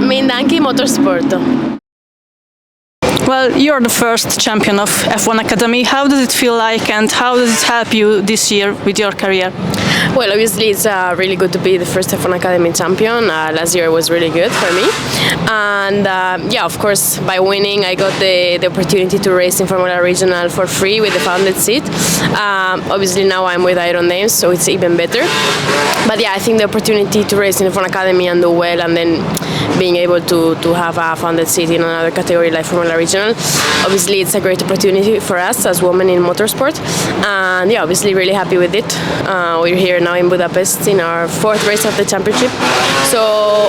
mindenki Motorsport. Well, you're the first champion of F1 Academy. How does it feel like, and how does it help you this year with your career? Well, obviously it's really good to be the first F1 Academy champion. Last year was really good for me. And yeah, of course, by winning I got the opportunity to race in Formula Regional for free with the funded seat. Obviously now I'm with Iron Names, so it's even better. But yeah, I think the opportunity to race in the F1 Academy and do well, and then being able to have a funded seat in another category like Formula Regional, obviously it's a great opportunity for us as women in motorsport. And yeah, obviously really happy with it. We're here now in Budapest in our 4th race of the championship. So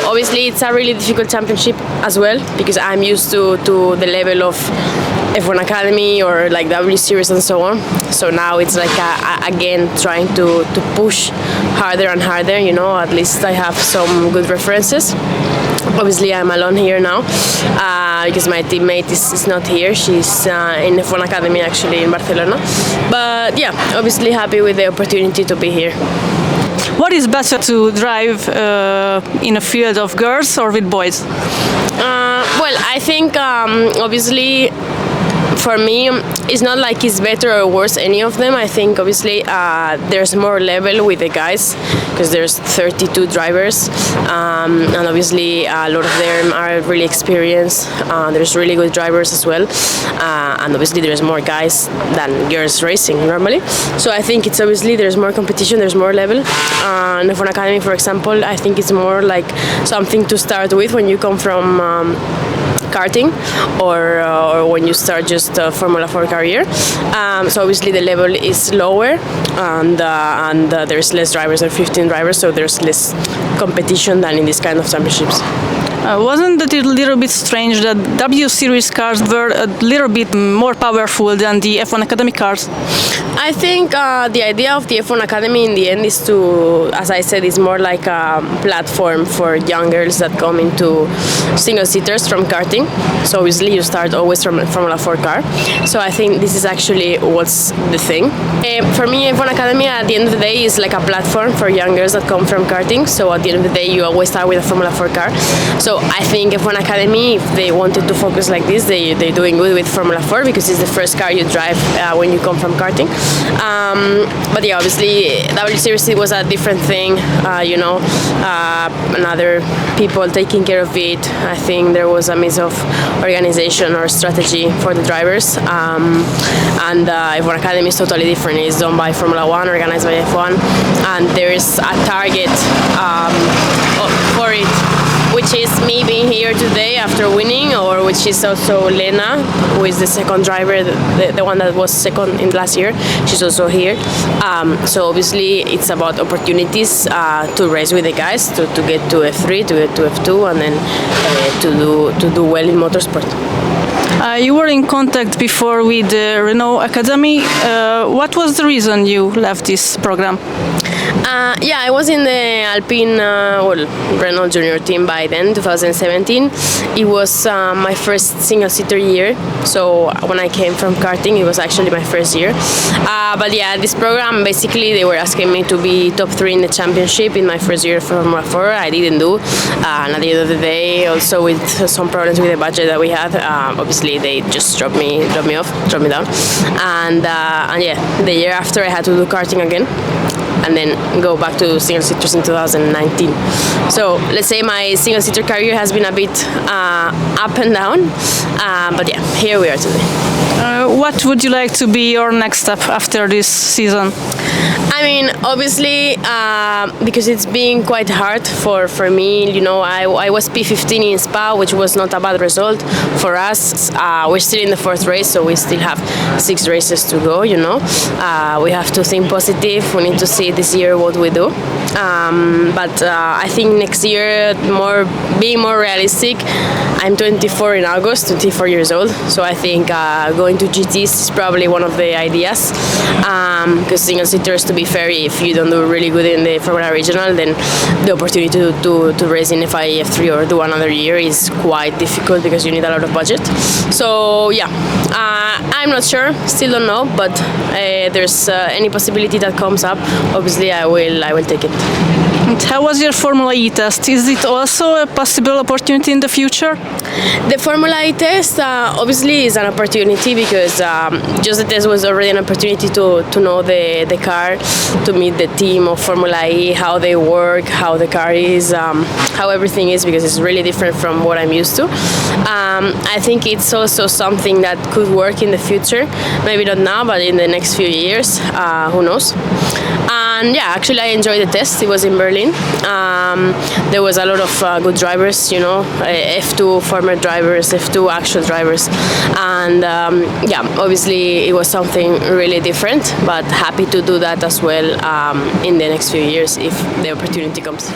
obviously it's a really difficult championship as well, because I'm used to the level of F1 Academy or like W Series and so on. So now it's like again trying to push harder and harder, you know, at least I have some good references. Obviously I'm alone here now because my teammate is not here. She's in the F1 Academy actually in Barcelona. But yeah, obviously happy with the opportunity to be here. What is better to drive in a field of girls or with boys? Well, I think obviously for me, it's not like it's better or worse, any of them. I think obviously there's more level with the guys because there's 32 drivers, and obviously a lot of them are really experienced. There's really good drivers as well, and obviously there's more guys than girls racing normally. So I think it's obviously there's more competition, there's more level. And for an academy, for example, I think it's more like something to start with when you come from karting or when you start just a Formula 4 career. So obviously the level is lower, and there's less drivers, there are 15 drivers, so there's less competition than in this kind of championships. Wasn't it a little bit strange that W Series cars were a little bit more powerful than the F1 Academy cars? I think the idea of the F1 Academy in the end is to, as I said, is more like a platform for young girls that come into single-seaters from karting. So obviously you start always from a Formula 4 car. So I think this is actually what's the thing. For me, F1 Academy at the end of the day is like a platform for young girls that come from karting. So at the end of the day you always start with a Formula 4 car. So I think F1 Academy, if they wanted to focus like this, they're doing good with Formula 4 because it's the first car you drive when you come from karting. But yeah, obviously W Series was a different thing, you know, another people taking care of it. I think there was a miss of organization or strategy for the drivers, and F1 Academy is totally different. It's done by Formula 1, organized by F1, and there is a target for it, which is me being here today after winning, or which is also Lena, who is the second driver, the one that was second in last year. She's also here. So obviously it's about opportunities to race with the guys, to get to F3, to get to F2, and then to do well in motorsport. You were in contact before with the Renault Academy. What was the reason you left this program? Yeah, I was in the Alpine Renault Junior team by then, 2017. It was my first single-seater year, so when I came from karting, it was actually my first year. But yeah, this program, basically, they were asking me to be top 3 in the championship in my first year for Formula 4. I didn't do, and at the end of the day, also with some problems with the budget that we had, obviously they just dropped me down. And yeah, the year after I had to do karting again, and then go back to single-seaters in 2019. So let's say my single-seater career has been a bit up and down, but yeah, here we are today. What would you like to be your next step after this season? I mean, obviously, because it's been quite hard for me, you know, I was P15 in Spa, which was not a bad result for us. We're still in the 4th race, so we still have 6 races to go, you know. We have to think positive. We need to see this year what we do. But I think next year, being more realistic, I'm 24 in August, 24 years old, so I think going to GTs is probably one of the ideas, because single-seaters, to be fair, if you don't do really good in the Formula Regional, then the opportunity to race in FIA F3 or do another year is quite difficult because you need a lot of budget. So yeah, I'm not sure, still don't know, but there's any possibility that comes up, obviously I will take it. And how was your Formula E test? Is it also a possible opportunity in the future? The Formula E test obviously is an opportunity because just the test was already an opportunity to know the car, to meet the team of Formula E, how they work, how the car is, how everything is, because it's really different from what I'm used to. I think it's also something that could work in the future, maybe not now, but in the next few years, who knows. And yeah, actually I enjoyed the test. It was in Berlin. There was a lot of good drivers, you know, F2 former drivers, F2 actual drivers. And yeah, obviously it was something really different, but happy to do that as well in the next few years if the opportunity comes.